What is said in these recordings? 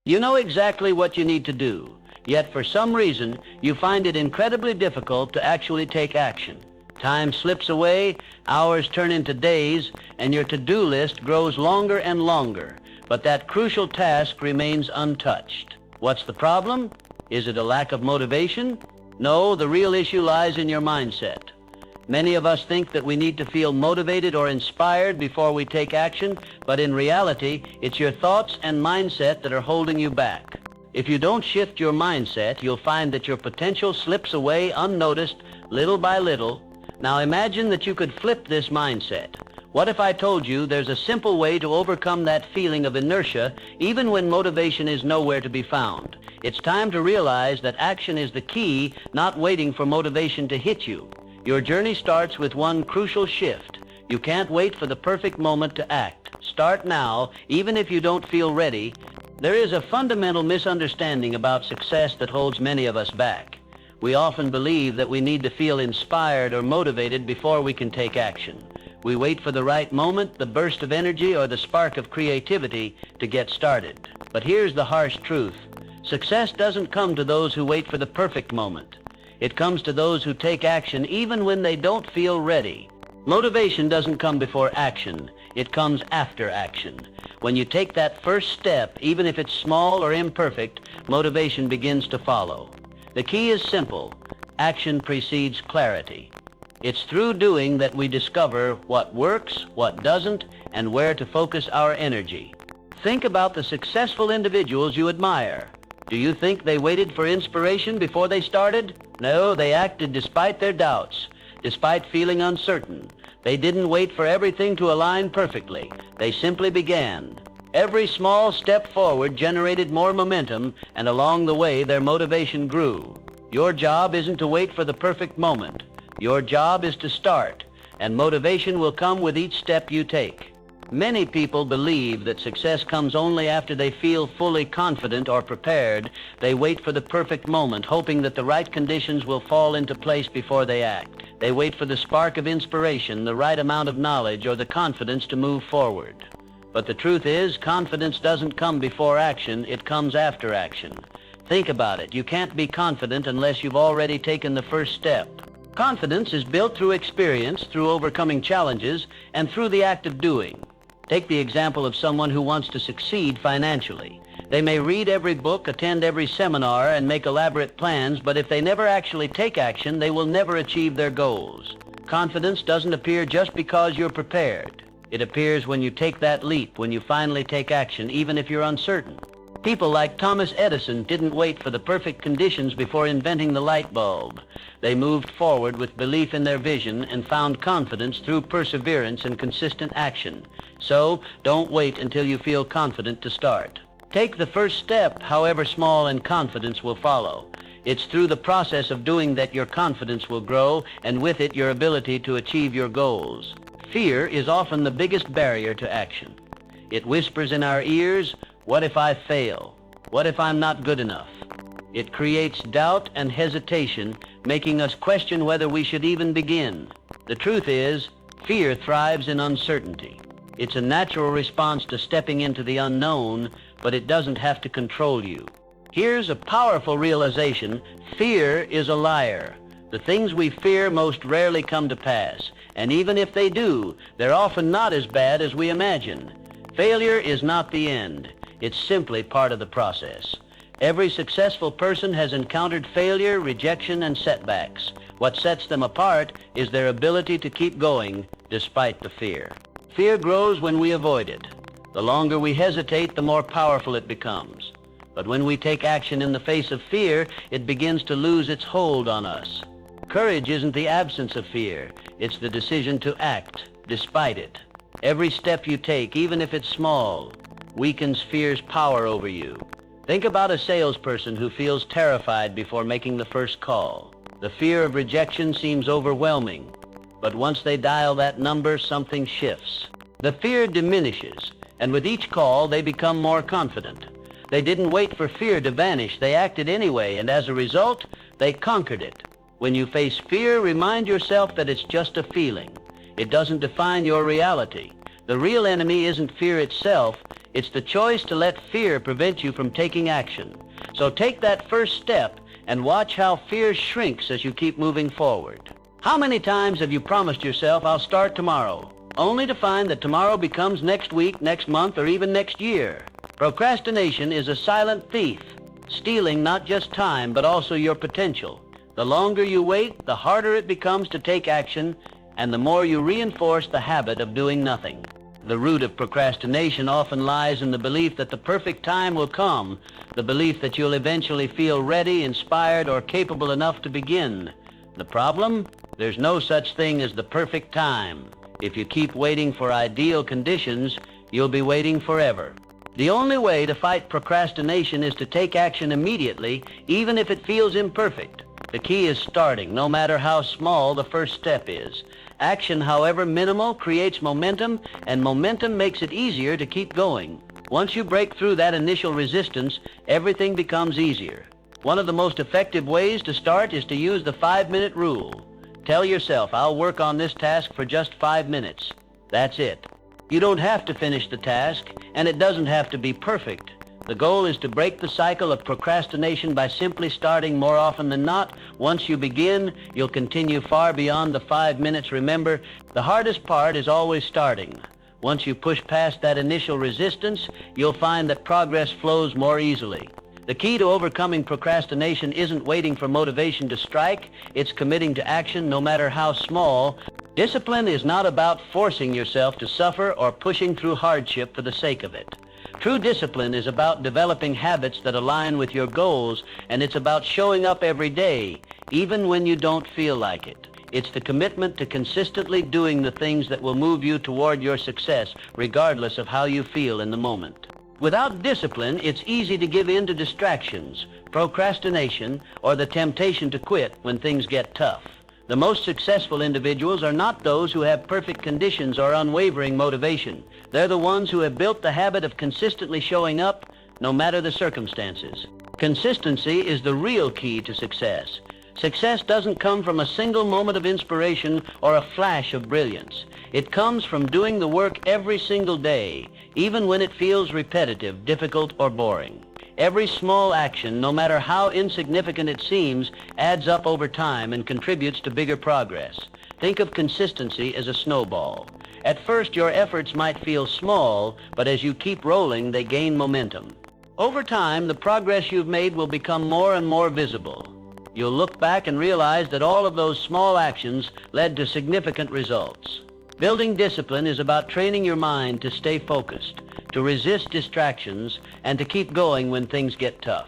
You know exactly what you need to do, yet for some reason you find it incredibly difficult to actually take action. Time slips away, hours turn into days, and your to-do list grows longer and longer, but that crucial task remains untouched. What's the problem? Is it a lack of motivation? No, the real issue lies in your mindset. Many of us think that we need to feel motivated or inspired before we take action, but in reality, it's your thoughts and mindset that are holding you back. If you don't shift your mindset, you'll find that your potential slips away unnoticed, little by little. Now imagine that you could flip this mindset. What if I told you there's a simple way to overcome that feeling of inertia, even when motivation is nowhere to be found? It's time to realize that action is the key, not waiting for motivation to hit you. Your journey starts with one crucial shift. You can't wait for the perfect moment to act. Start now, even if you don't feel ready. There is a fundamental misunderstanding about success that holds many of us back. We often believe that we need to feel inspired or motivated before we can take action. We wait for the right moment, the burst of energy, or the spark of creativity to get started. But here's the harsh truth. Success doesn't come to those who wait for the perfect moment. It comes to those who take action even when they don't feel ready. Motivation doesn't come before action. It comes after action. When you take that first step, even if it's small or imperfect, motivation begins to follow. The key is simple. Action precedes clarity. It's through doing that we discover what works, what doesn't, and where to focus our energy. Think about the successful individuals you admire. Do you think they waited for inspiration before they started? No, they acted despite their doubts, despite feeling uncertain. They didn't wait for everything to align perfectly. They simply began. Every small step forward generated more momentum, and along the way their motivation grew. Your job isn't to wait for the perfect moment. Your job is to start, and motivation will come with each step you take. Many people believe that success comes only after they feel fully confident or prepared. They wait for the perfect moment, hoping that the right conditions will fall into place before they act. They wait for the spark of inspiration, the right amount of knowledge, or the confidence to move forward. But the truth is, confidence doesn't come before action, it comes after action. Think about it. You can't be confident unless you've already taken the first step. Confidence is built through experience, through overcoming challenges, and through the act of doing. Take the example of someone who wants to succeed financially. They may read every book, attend every seminar, and make elaborate plans, but if they never actually take action, they will never achieve their goals. Confidence doesn't appear just because you're prepared. It appears when you take that leap, when you finally take action, even if you're uncertain. People like Thomas Edison didn't wait for the perfect conditions before inventing the light bulb. They moved forward with belief in their vision and found confidence through perseverance and consistent action. So, don't wait until you feel confident to start. Take the first step, however small, and confidence will follow. It's through the process of doing that your confidence will grow, and with it your ability to achieve your goals. Fear is often the biggest barrier to action. It whispers in our ears, "What if I fail? What if I'm not good enough?" It creates doubt and hesitation, making us question whether we should even begin. The truth is, fear thrives in uncertainty. It's a natural response to stepping into the unknown, but it doesn't have to control you. Here's a powerful realization: fear is a liar. The things we fear most rarely come to pass, and even if they do, they're often not as bad as we imagine. Failure is not the end. It's simply part of the process. Every successful person has encountered failure, rejection, and setbacks. What sets them apart is their ability to keep going despite the fear. Fear grows when we avoid it. The longer we hesitate, the more powerful it becomes. But when we take action in the face of fear, it begins to lose its hold on us. Courage isn't the absence of fear. It's the decision to act despite it. Every step you take, even if it's small, weakens fear's power over you. Think about a salesperson who feels terrified before making the first call. The fear of rejection seems overwhelming, but once they dial that number, something shifts. The fear diminishes, and with each call, they become more confident. They didn't wait for fear to vanish. They acted anyway, and as a result, they conquered it. When you face fear, remind yourself that it's just a feeling. It doesn't define your reality. The real enemy isn't fear itself, it's the choice to let fear prevent you from taking action. So take that first step and watch how fear shrinks as you keep moving forward. How many times have you promised yourself, I'll start tomorrow, only to find that tomorrow becomes next week, next month, or even next year? Procrastination is a silent thief, stealing not just time, but also your potential. The longer you wait, the harder it becomes to take action, and the more you reinforce the habit of doing nothing. The root of procrastination often lies in the belief that the perfect time will come, the belief that you'll eventually feel ready, inspired, or capable enough to begin. The problem? There's no such thing as the perfect time. If you keep waiting for ideal conditions, you'll be waiting forever. The only way to fight procrastination is to take action immediately, even if it feels imperfect. The key is starting, no matter how small the first step is. Action, however minimal, creates momentum, and momentum makes it easier to keep going. Once you break through that initial resistance, everything becomes easier. One of the most effective ways to start is to use the 5-minute rule. Tell yourself, I'll work on this task for just 5 minutes. That's it. You don't have to finish the task, and it doesn't have to be perfect. The goal is to break the cycle of procrastination by simply starting more often than not. Once you begin, you'll continue far beyond the 5 minutes. Remember, the hardest part is always starting. Once you push past that initial resistance, you'll find that progress flows more easily. The key to overcoming procrastination isn't waiting for motivation to strike, it's committing to action no matter how small. Discipline is not about forcing yourself to suffer or pushing through hardship for the sake of it. True discipline is about developing habits that align with your goals, and it's about showing up every day, even when you don't feel like it. It's the commitment to consistently doing the things that will move you toward your success, regardless of how you feel in the moment. Without discipline, it's easy to give in to distractions, procrastination, or the temptation to quit when things get tough. The most successful individuals are not those who have perfect conditions or unwavering motivation. They're the ones who have built the habit of consistently showing up, no matter the circumstances. Consistency is the real key to success. Success doesn't come from a single moment of inspiration or a flash of brilliance. It comes from doing the work every single day, even when it feels repetitive, difficult, or boring. Every small action, no matter how insignificant it seems, adds up over time and contributes to bigger progress. Think of consistency as a snowball. At first, your efforts might feel small, but as you keep rolling, they gain momentum. Over time, the progress you've made will become more and more visible. You'll look back and realize that all of those small actions led to significant results. Building discipline is about training your mind to stay focused, to resist distractions, and to keep going when things get tough.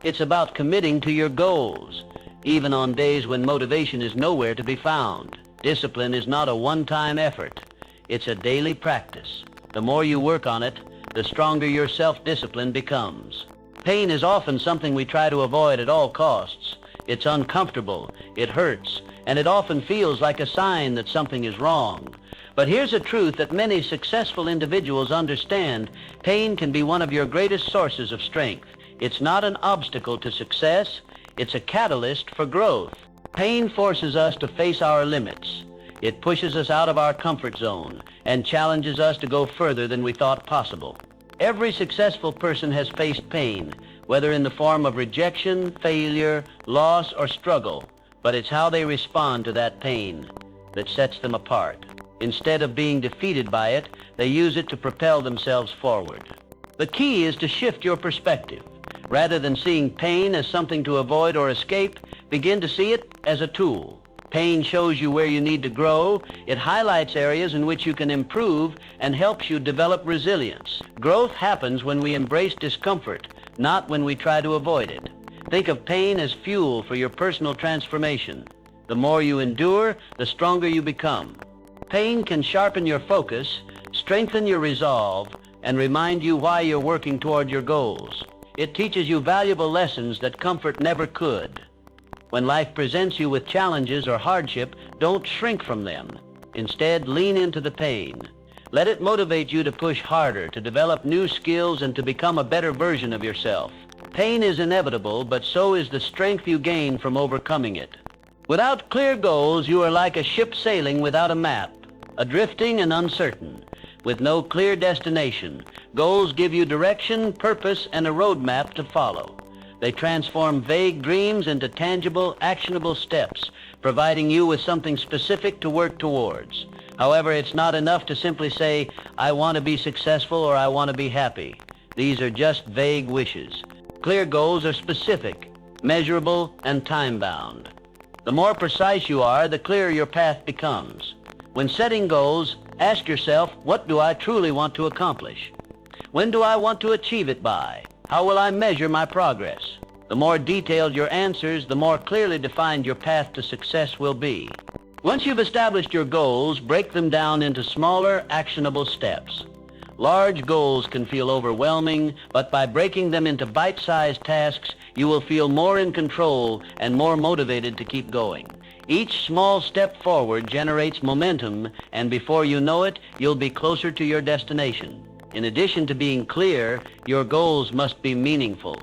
It's about committing to your goals, even on days when motivation is nowhere to be found. Discipline is not a one-time effort. It's a daily practice. The more you work on it, the stronger your self-discipline becomes. Pain is often something we try to avoid at all costs. It's uncomfortable, it hurts, and it often feels like a sign that something is wrong. But here's a truth that many successful individuals understand. Pain can be one of your greatest sources of strength. It's not an obstacle to success, it's a catalyst for growth. Pain forces us to face our limits. It pushes us out of our comfort zone and challenges us to go further than we thought possible. Every successful person has faced pain, whether in the form of rejection, failure, loss, or struggle. But it's how they respond to that pain that sets them apart. Instead of being defeated by it, they use it to propel themselves forward. The key is to shift your perspective. Rather than seeing pain as something to avoid or escape, begin to see it as a tool. Pain shows you where you need to grow. It highlights areas in which you can improve and helps you develop resilience. Growth happens when we embrace discomfort, not when we try to avoid it. Think of pain as fuel for your personal transformation. The more you endure, the stronger you become. Pain can sharpen your focus, strengthen your resolve, and remind you why you're working toward your goals. It teaches you valuable lessons that comfort never could. When life presents you with challenges or hardship, don't shrink from them. Instead, lean into the pain. Let it motivate you to push harder, to develop new skills, and to become a better version of yourself. Pain is inevitable, but so is the strength you gain from overcoming it. Without clear goals, you are like a ship sailing without a map, adrifting and uncertain. with no clear destination. Goals give you direction, purpose, and a roadmap to follow. They transform vague dreams into tangible, actionable steps, providing you with something specific to work towards. However, it's not enough to simply say, I want to be successful or I want to be happy. These are just vague wishes. Clear goals are specific, measurable, and time-bound. The more precise you are, the clearer your path becomes. When setting goals, ask yourself, what do I truly want to accomplish? When do I want to achieve it by? How will I measure my progress? The more detailed your answers, the more clearly defined your path to success will be. Once you've established your goals, break them down into smaller, actionable steps. Large goals can feel overwhelming, but by breaking them into bite-sized tasks, you will feel more in control and more motivated to keep going. Each small step forward generates momentum, and before you know it, you'll be closer to your destination. In addition to being clear, your goals must be meaningful.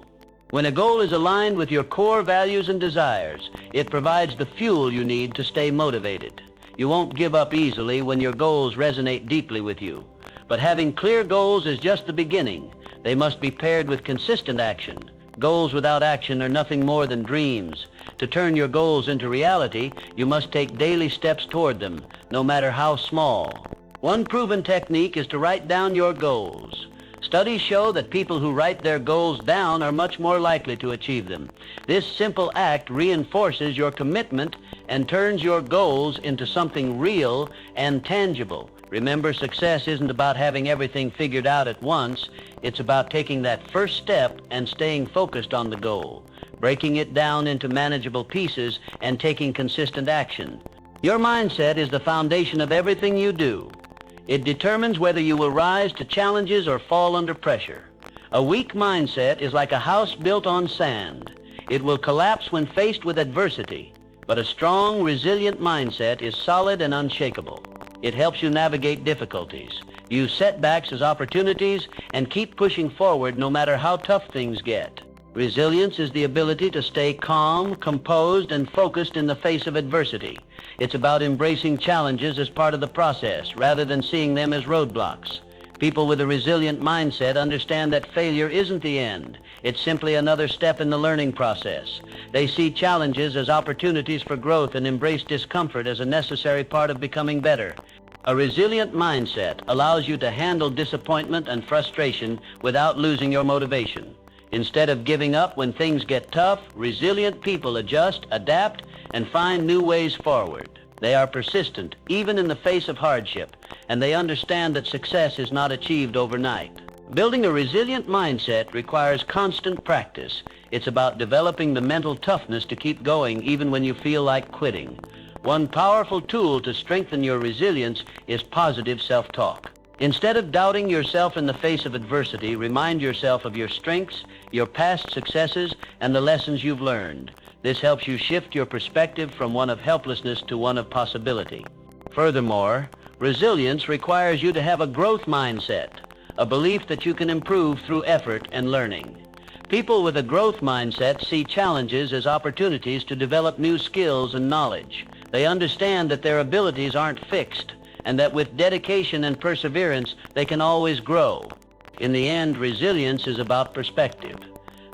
When a goal is aligned with your core values and desires, it provides the fuel you need to stay motivated. You won't give up easily when your goals resonate deeply with you. But having clear goals is just the beginning. They must be paired with consistent action. Goals without action are nothing more than dreams. To turn your goals into reality, you must take daily steps toward them, no matter how small. One proven technique is to write down your goals. Studies show that people who write their goals down are much more likely to achieve them. This simple act reinforces your commitment and turns your goals into something real and tangible. Remember, success isn't about having everything figured out at once. It's about taking that first step and staying focused on the goal, breaking it down into manageable pieces and taking consistent action. Your mindset is the foundation of everything you do. It determines whether you will rise to challenges or fall under pressure. A weak mindset is like a house built on sand. It will collapse when faced with adversity, but a strong, resilient mindset is solid and unshakable. It helps you navigate difficulties, use setbacks as opportunities, and keep pushing forward no matter how tough things get. Resilience is the ability to stay calm, composed, and focused in the face of adversity. It's about embracing challenges as part of the process rather than seeing them as roadblocks. People with a resilient mindset understand that failure isn't the end. It's simply another step in the learning process. They see challenges as opportunities for growth and embrace discomfort as a necessary part of becoming better. A resilient mindset allows you to handle disappointment and frustration without losing your motivation. Instead of giving up when things get tough, resilient people adjust, adapt, and find new ways forward. They are persistent, even in the face of hardship, and they understand that success is not achieved overnight. Building a resilient mindset requires constant practice. It's about developing the mental toughness to keep going even when you feel like quitting. One powerful tool to strengthen your resilience is positive self-talk. Instead of doubting yourself in the face of adversity, remind yourself of your strengths, your past successes, and the lessons you've learned. This helps you shift your perspective from one of helplessness to one of possibility. Furthermore, resilience requires you to have a growth mindset, a belief that you can improve through effort and learning. People with a growth mindset see challenges as opportunities to develop new skills and knowledge. They understand that their abilities aren't fixed, and that with dedication and perseverance, they can always grow. In the end, resilience is about perspective.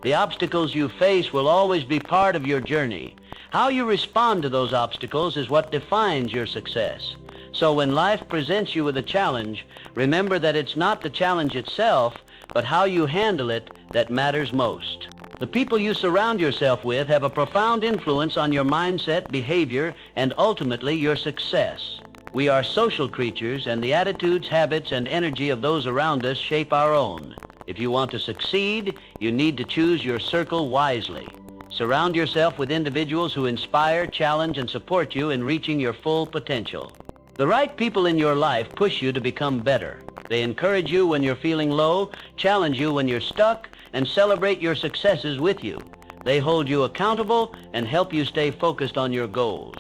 The obstacles you face will always be part of your journey. How you respond to those obstacles is what defines your success. So when life presents you with a challenge, remember that it's not the challenge itself, but how you handle it that matters most. The people you surround yourself with have a profound influence on your mindset, behavior, and ultimately your success. We are social creatures, and the attitudes, habits, and energy of those around us shape our own. If you want to succeed, you need to choose your circle wisely. Surround yourself with individuals who inspire, challenge, and support you in reaching your full potential. The right people in your life push you to become better. They encourage you when you're feeling low, challenge you when you're stuck, and celebrate your successes with you. They hold you accountable and help you stay focused on your goals.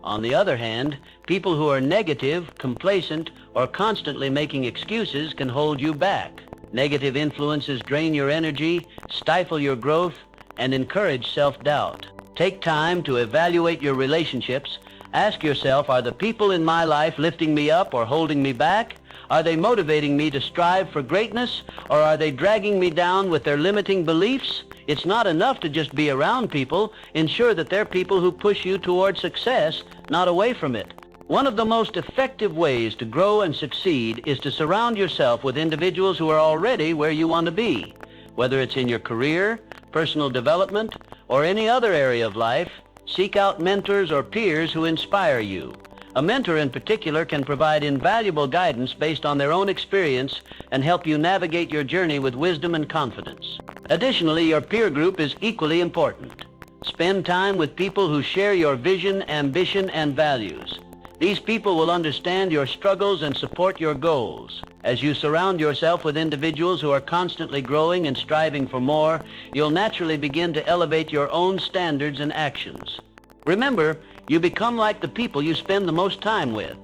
On the other hand, people who are negative, complacent, or constantly making excuses can hold you back. Negative influences drain your energy, stifle your growth, and encourage self-doubt. Take time to evaluate your relationships. Ask yourself, are the people in my life lifting me up or holding me back? Are they motivating me to strive for greatness, or are they dragging me down with their limiting beliefs? It's not enough to just be around people. Ensure that they're people who push you toward success, not away from it. One of the most effective ways to grow and succeed is to surround yourself with individuals who are already where you want to be. Whether it's in your career, personal development, or any other area of life, seek out mentors or peers who inspire you. A mentor in particular can provide invaluable guidance based on their own experience and help you navigate your journey with wisdom and confidence. Additionally, your peer group is equally important. Spend time with people who share your vision, ambition, and values. These people will understand your struggles and support your goals. As you surround yourself with individuals who are constantly growing and striving for more, you'll naturally begin to elevate your own standards and actions. Remember, you become like the people you spend the most time with.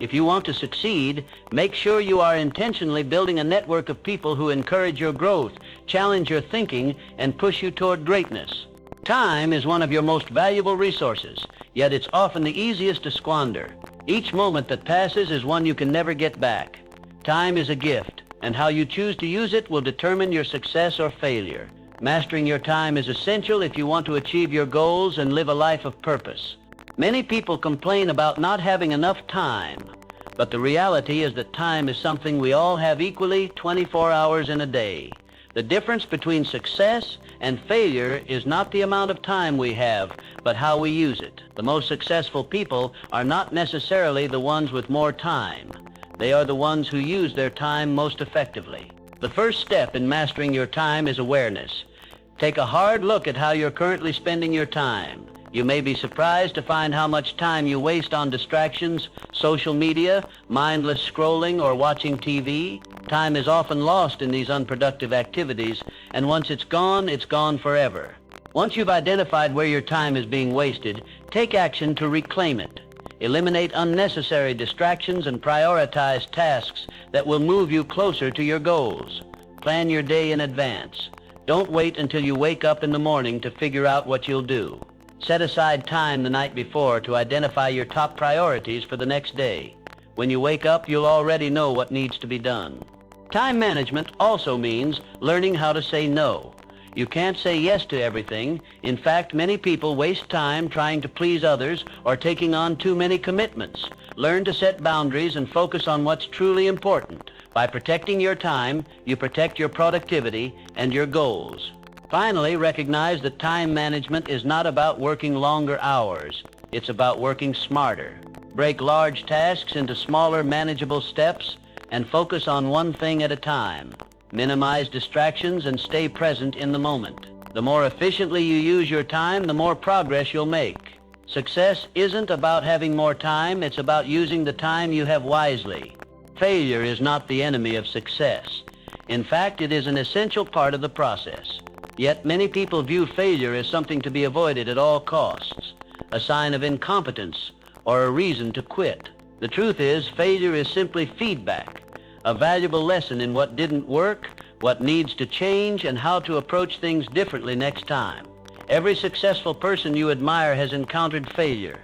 If you want to succeed, make sure you are intentionally building a network of people who encourage your growth, challenge your thinking, and push you toward greatness. Time is one of your most valuable resources, yet it's often the easiest to squander. Each moment that passes is one you can never get back. Time is a gift, and how you choose to use it will determine your success or failure. Mastering your time is essential if you want to achieve your goals and live a life of purpose. Many people complain about not having enough time, but the reality is that time is something we all have equally 24 hours in a day. The difference between success and failure is not the amount of time we have, but how we use it. The most successful people are not necessarily the ones with more time. They are the ones who use their time most effectively. The first step in mastering your time is awareness. Take a hard look at how you're currently spending your time. You may be surprised to find how much time you waste on distractions, social media, mindless scrolling, or watching TV. Time is often lost in these unproductive activities, and once it's gone forever. Once you've identified where your time is being wasted, take action to reclaim it. Eliminate unnecessary distractions and prioritize tasks that will move you closer to your goals. Plan your day in advance. Don't wait until you wake up in the morning to figure out what you'll do. Set aside time the night before to identify your top priorities for the next day. When you wake up, you'll already know what needs to be done. Time management also means learning how to say no. You can't say yes to everything. In fact, many people waste time trying to please others or taking on too many commitments. Learn to set boundaries and focus on what's truly important. By protecting your time, you protect your productivity and your goals. Finally, recognize that time management is not about working longer hours. It's about working smarter. Break large tasks into smaller, manageable steps and focus on one thing at a time. Minimize distractions and stay present in the moment. The more efficiently you use your time, the more progress you'll make. Success isn't about having more time, it's about using the time you have wisely. Failure is not the enemy of success. In fact, it is an essential part of the process. Yet many people view failure as something to be avoided at all costs, a sign of incompetence or a reason to quit. The truth is, failure is simply feedback, a valuable lesson in what didn't work, what needs to change, and how to approach things differently next time. Every successful person you admire has encountered failure.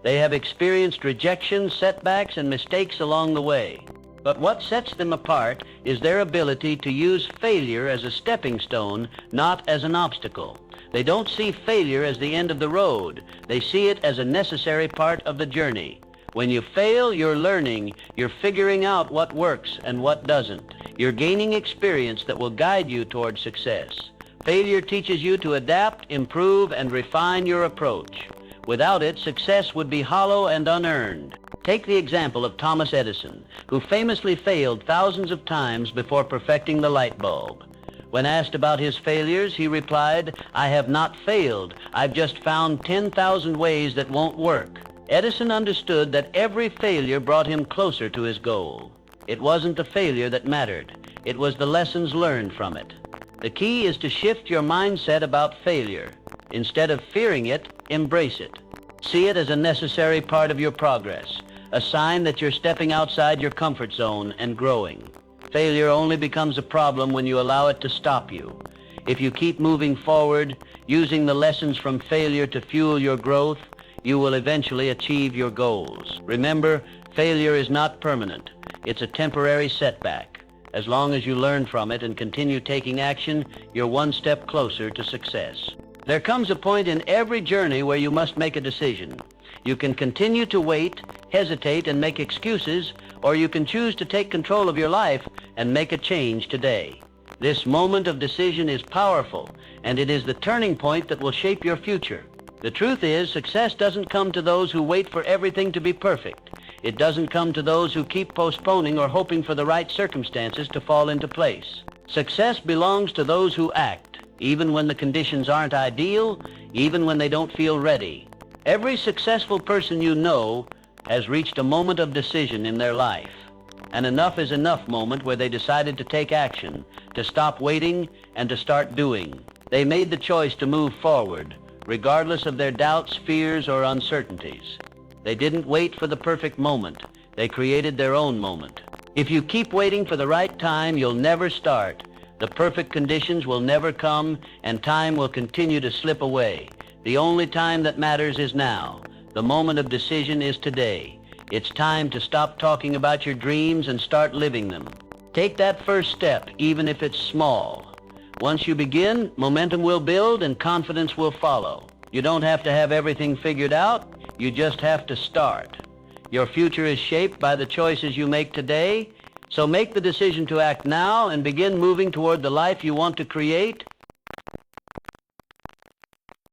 They have experienced rejection, setbacks, and mistakes along the way. But what sets them apart is their ability to use failure as a stepping stone, not as an obstacle. They don't see failure as the end of the road. They see it as a necessary part of the journey. When you fail, you're learning. You're figuring out what works and what doesn't. You're gaining experience that will guide you toward success. Failure teaches you to adapt, improve, and refine your approach. Without it, success would be hollow and unearned. Take the example of Thomas Edison, who famously failed thousands of times before perfecting the light bulb. When asked about his failures, he replied, "I have not failed. I've just found 10,000 ways that won't work." Edison understood that every failure brought him closer to his goal. It wasn't the failure that mattered. It was the lessons learned from it. The key is to shift your mindset about failure. Instead of fearing it, embrace it. See it as a necessary part of your progress, a sign that you're stepping outside your comfort zone and growing. Failure only becomes a problem when you allow it to stop you. If you keep moving forward, using the lessons from failure to fuel your growth, you will eventually achieve your goals. Remember, failure is not permanent. It's a temporary setback. As long as you learn from it and continue taking action, you're one step closer to success. There comes a point in every journey where you must make a decision. You can continue to wait, hesitate, and make excuses, or you can choose to take control of your life and make a change today. This moment of decision is powerful, and it is the turning point that will shape your future. The truth is, success doesn't come to those who wait for everything to be perfect. It doesn't come to those who keep postponing or hoping for the right circumstances to fall into place. Success belongs to those who act, even when the conditions aren't ideal, even when they don't feel ready. Every successful person you know has reached a moment of decision in their life. An enough is enough moment where they decided to take action, to stop waiting, and to start doing. They made the choice to move forward, regardless of their doubts, fears, or uncertainties. They didn't wait for the perfect moment. They created their own moment. If you keep waiting for the right time, you'll never start. The perfect conditions will never come, and time will continue to slip away. The only time that matters is now. The moment of decision is today. It's time to stop talking about your dreams and start living them. Take that first step, even if it's small. Once you begin, momentum will build and confidence will follow. You don't have to have everything figured out. You just have to start. Your future is shaped by the choices you make today. So make the decision to act now and begin moving toward the life you want to create.